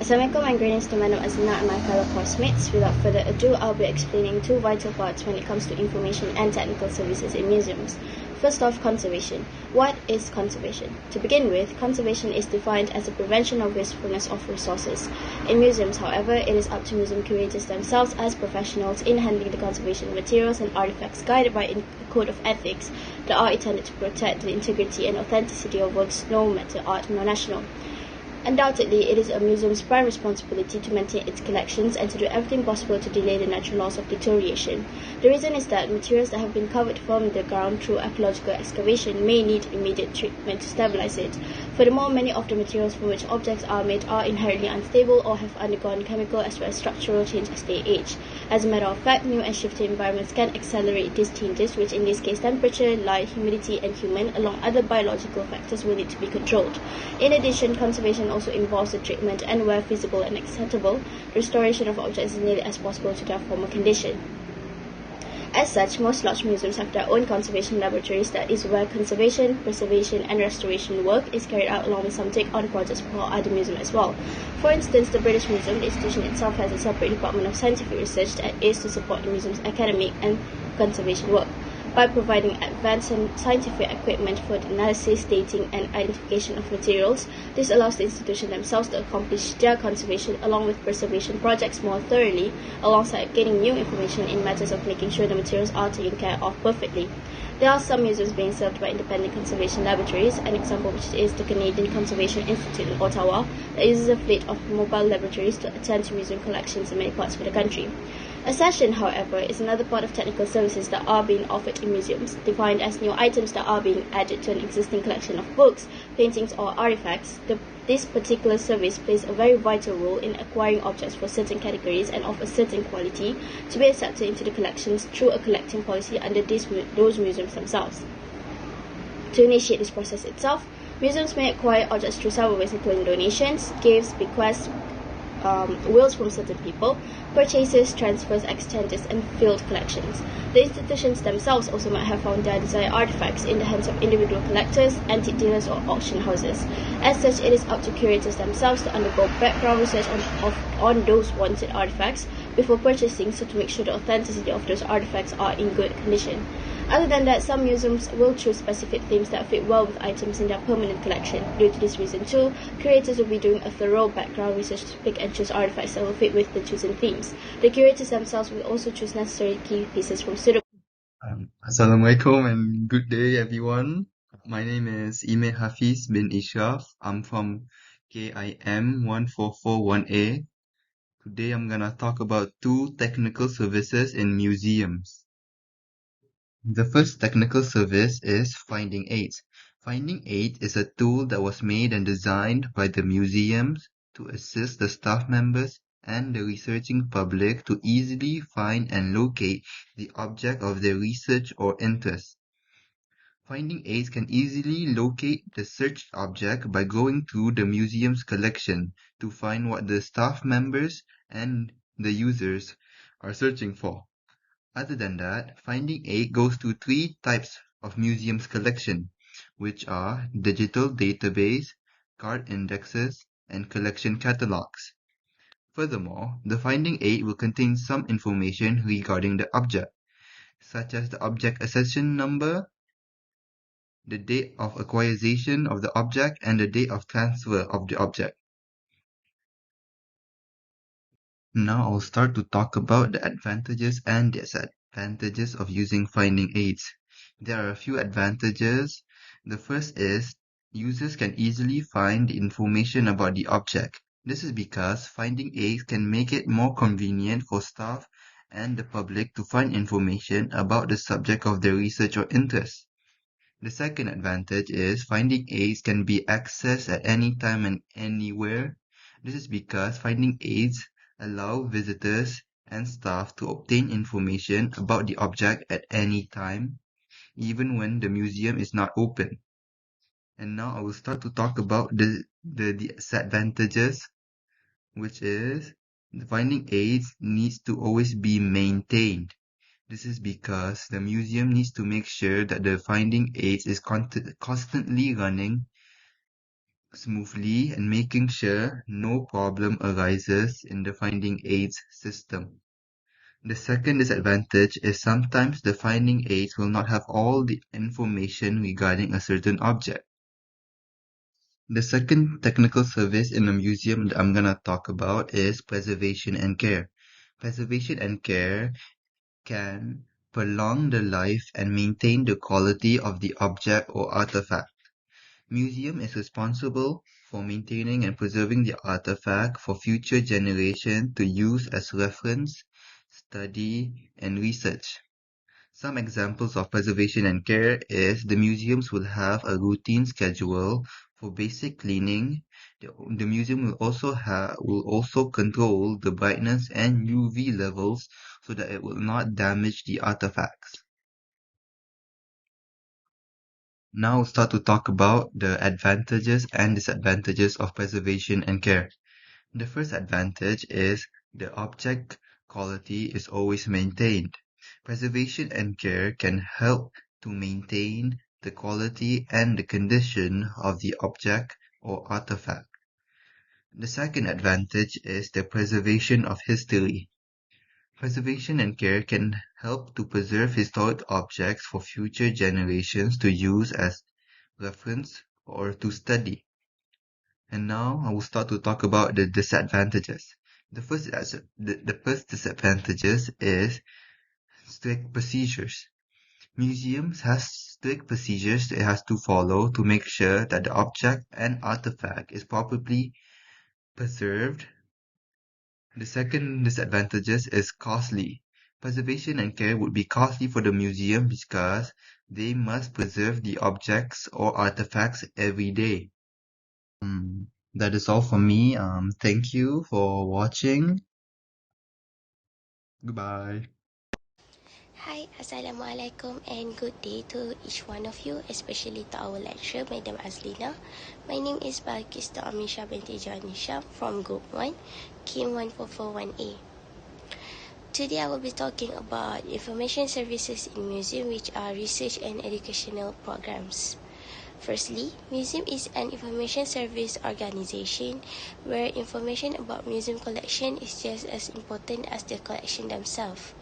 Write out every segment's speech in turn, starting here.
Assalamualaikum and greetings to Madam Azina and my fellow classmates. Without further ado, I'll be explaining two vital parts when it comes to information and technical services in museums. First off, conservation. What is conservation? To begin with, conservation is defined as the prevention of wastefulness of resources. In museums, however, it is up to museum curators themselves as professionals in handling the conservation of materials and artifacts guided by a code of ethics that are intended to protect the integrity and authenticity of works, no matter art nor national. Undoubtedly, it is a museum's prime responsibility to maintain its collections and to do everything possible to delay the natural loss of deterioration. The reason is that materials that have been covered from the ground through archaeological excavation may need immediate treatment to stabilize it. Furthermore, many of the materials from which objects are made are inherently unstable or have undergone chemical as well as structural change as they age. As a matter of fact, new and shifting environments can accelerate these changes, which in this case temperature, light, humidity, and human, along other biological factors, will need to be controlled. In addition, conservation also involves the treatment and, where feasible and acceptable, restoration of objects as nearly as possible to their former condition. As such, most large museums have their own conservation laboratories, that is where conservation, preservation, and restoration work is carried out along with some take-on projects for other museums as well. For instance, the British Museum, the institution itself, has a separate department of scientific research that is to support the museum's academic and conservation work. By providing advanced scientific equipment for the analysis, dating, and identification of materials, this allows the institution themselves to accomplish their conservation along with preservation projects more thoroughly, alongside gaining new information in matters of making sure the materials are taken care of perfectly. There are some museums being served by independent conservation laboratories, an example which is the Canadian Conservation Institute in Ottawa, that uses a fleet of mobile laboratories to attend to museum collections in many parts of the country. Accession, however, is another part of technical services that are being offered in museums, defined as new items that are being added to an existing collection of books, paintings, or artifacts. This particular service plays a very vital role in acquiring objects for certain categories and of a certain quality to be accepted into the collections through a collecting policy under those museums themselves. To initiate this process itself, museums may acquire objects through several ways, including donations, gifts, bequests, wills from certain people, purchases, transfers, exchanges, and field collections. The institutions themselves also might have found their desired artifacts in the hands of individual collectors, antique dealers, or auction houses. As such, it is up to curators themselves to undergo background research on those wanted artifacts before purchasing, so to make sure the authenticity of those artifacts are in good condition. Other than that, some museums will choose specific themes that fit well with items in their permanent collection. Due to this reason too, curators will be doing a thorough background research to pick and choose artifacts that will fit with the chosen themes. The curators themselves will also choose necessary key pieces from suitable. Assalamualaikum and good day everyone. My name is Ime Hafiz bin Ishraf. I'm from KIM 1441A. Today I'm gonna talk about two technical services in museums. The first technical service is Finding Aids. Finding Aid is a tool that was made and designed by the museums to assist the staff members and the researching public to easily find and locate the object of their research or interest. Finding Aids can easily locate the searched object by going through the museum's collection to find what the staff members and the users are searching for. Other than that, Finding Aid goes to three types of museum's collection, which are digital database, card indexes, and collection catalogs. Furthermore, the Finding Aid will contain some information regarding the object, such as the object accession number, the date of acquisition of the object, and the date of transfer of the object. Now I'll start to talk about the advantages and disadvantages of using Finding Aids. There are a few advantages. The first is users can easily find the information about the object. This is because Finding Aids can make it more convenient for staff and the public to find information about the subject of their research or interest. The second advantage is Finding Aids can be accessed at any time and anywhere. This is because Finding Aids allow visitors and staff to obtain information about the object at any time, even when the museum is not open. And now I will start to talk about the disadvantages, which is the Finding Aids needs to always be maintained. This is because the museum needs to make sure that the Finding Aids is constantly running smoothly and making sure no problem arises in the finding aids system. The second disadvantage is sometimes the finding aids will not have all the information regarding a certain object. The second technical service in a museum that I'm going to talk about is preservation and care. Preservation and care can prolong the life and maintain the quality of the object or artifact. Museum is responsible for maintaining and preserving the artifact for future generations to use as reference, study, and research. Some examples of preservation and care is the museums will have a routine schedule for basic cleaning. The museum will also control the brightness and UV levels so that it will not damage the artifacts. Now we'll start to talk about the advantages and disadvantages of preservation and care. The first advantage is the object quality is always maintained. Preservation and care can help to maintain the quality and the condition of the object or artifact. The second advantage is the preservation of history. Preservation and care can help to preserve historic objects for future generations to use as reference or to study. And now I will start to talk about the disadvantages. The first disadvantages is strict procedures. Museums have strict procedures it has to follow to make sure that the object and artifact is properly preserved. The second disadvantages is costly. Preservation and care would be costly for the museum because they must preserve the objects or artifacts every day. That is all for me. Thank you for watching. Goodbye. Hi, Assalamualaikum and good day to each one of you, especially to our lecturer, Madam Azlina. My name is Balkis Amisha binti Janisha from Group 1, KIM 1441A. Today I will be talking about information services in museum, which are research and educational programs. Firstly, museum is an information service organization where information about museum collection is just as important as the collection themselves.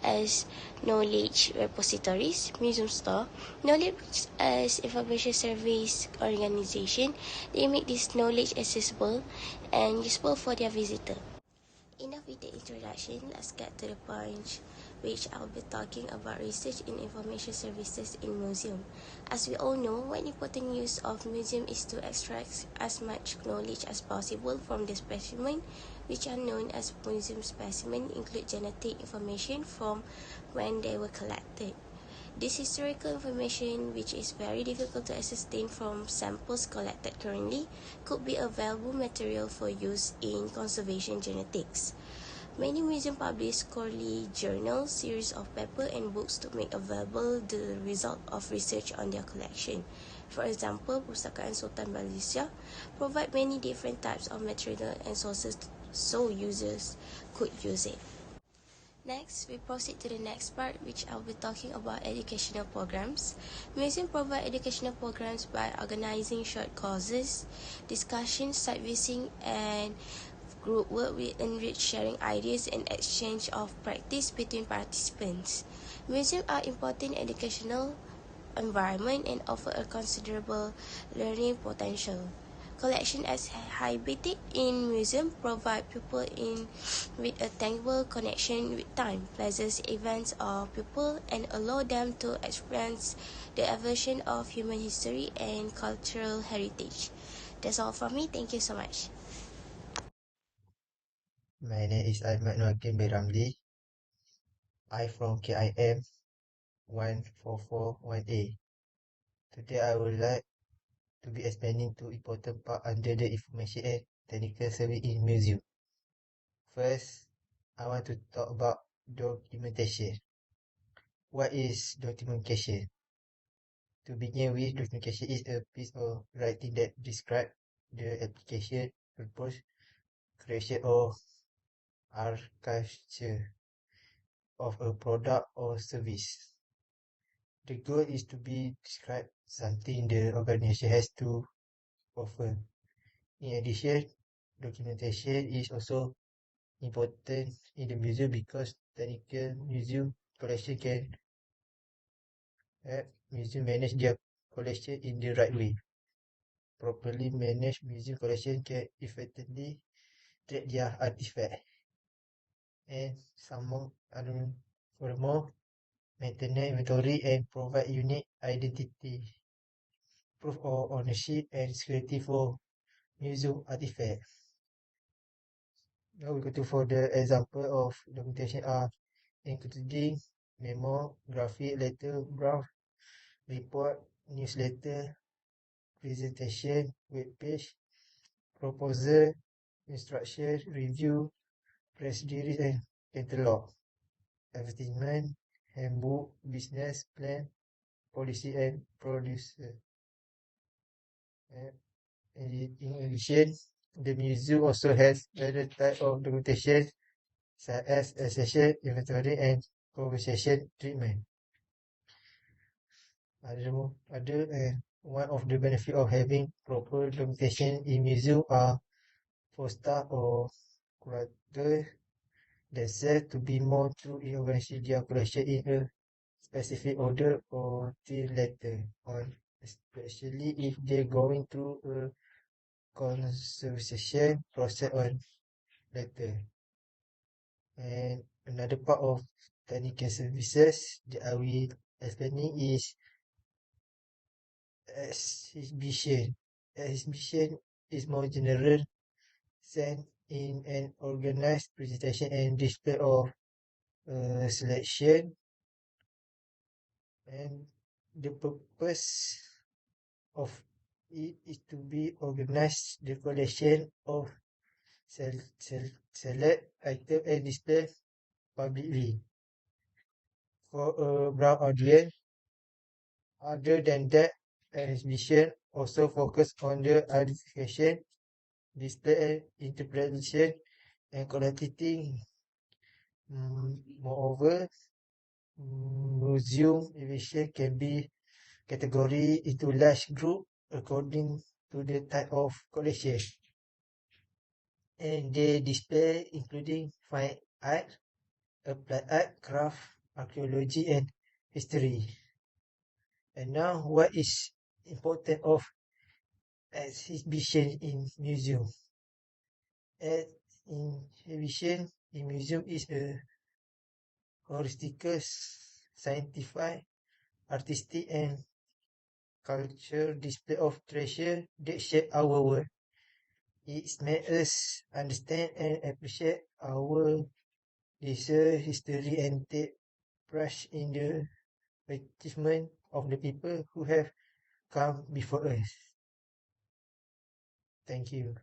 As knowledge repositories, museum store, knowledge as information service organization, they make this knowledge accessible and useful for their visitor. Enough with the introduction, let's get to the point, which I'll be talking about research in information services in museum. As we all know, one important use of museum is to extract as much knowledge as possible from the specimen, which are known as museum specimen, include genetic information from when they were collected. This historical information, which is very difficult to ascertain from samples collected currently, could be a valuable material for use in conservation genetics. Many museums publish quarterly journals, series of papers and books to make available the result of research on their collection. For example, Pustakaan Sultan Malaysia provide many different types of material and sources so users could use it. Next, we proceed to the next part, which I'll be talking about educational programs. Museums provide educational programs by organizing short courses, discussions, site visiting, and group work with enrich sharing ideas and exchange of practice between participants. Museums are important educational environment and offer a considerable learning potential. Collection exhibited in museum provide people in with a tangible connection with time, places, events, or people, and allow them to experience the evolution of human history and cultural heritage. That's all from me. Thank you so much. My name is Ahmad Noakim Beramli. I from KIM 1441A. Today I would like to be explaining two important parts under the information and technical service in museum. First, I want to talk about documentation. What is documentation? To begin with, documentation is a piece of writing that describes the application, purpose, creation, or architecture of a product or service. The goal is to be describe something the organization has to offer. In addition, documentation is also important in the museum because technical museum collection can help museum manage their collection in the right way. Properly managed museum collection can effectively track their artifact. And furthermore, maintain inventory and provide unique identity, proof of ownership and security for museum artifacts. Now we go to for the example of documentation are including memo, graphic, letter, graph, report, newsletter, presentation, web page, proposal, instruction, review, press release and catalog, advertisement, handbook, business plan, policy and producer. In addition, the museum also has other type of documentation such as accession, inventory and conversation treatment. One of the benefits of having proper documentation in museum are for staff or curator themselves to be more true in organizing their collection in a specific order or till later on, especially if they're going through a conservation process on later. And another part of technical services that I will explaining is exhibition. Exhibition is more general sense in an organized presentation and display of selection, and the purpose of it is to be organized the collection of select item and display publicly for a broad audience. Other than that, an exhibition also focus on the identification, display, interpretation, and collecting. Moreover, museum exhibition can be categorized into large group according to the type of collection, and they display including fine art, applied art, craft, archaeology, and history. And now, what is important of exhibition in museum? Exhibition in museum is a holistical, scientific, artistic, and cultural display of treasure that shape our world. It makes us understand and appreciate our history and take pride in the achievement of the people who have come before us. Thank you.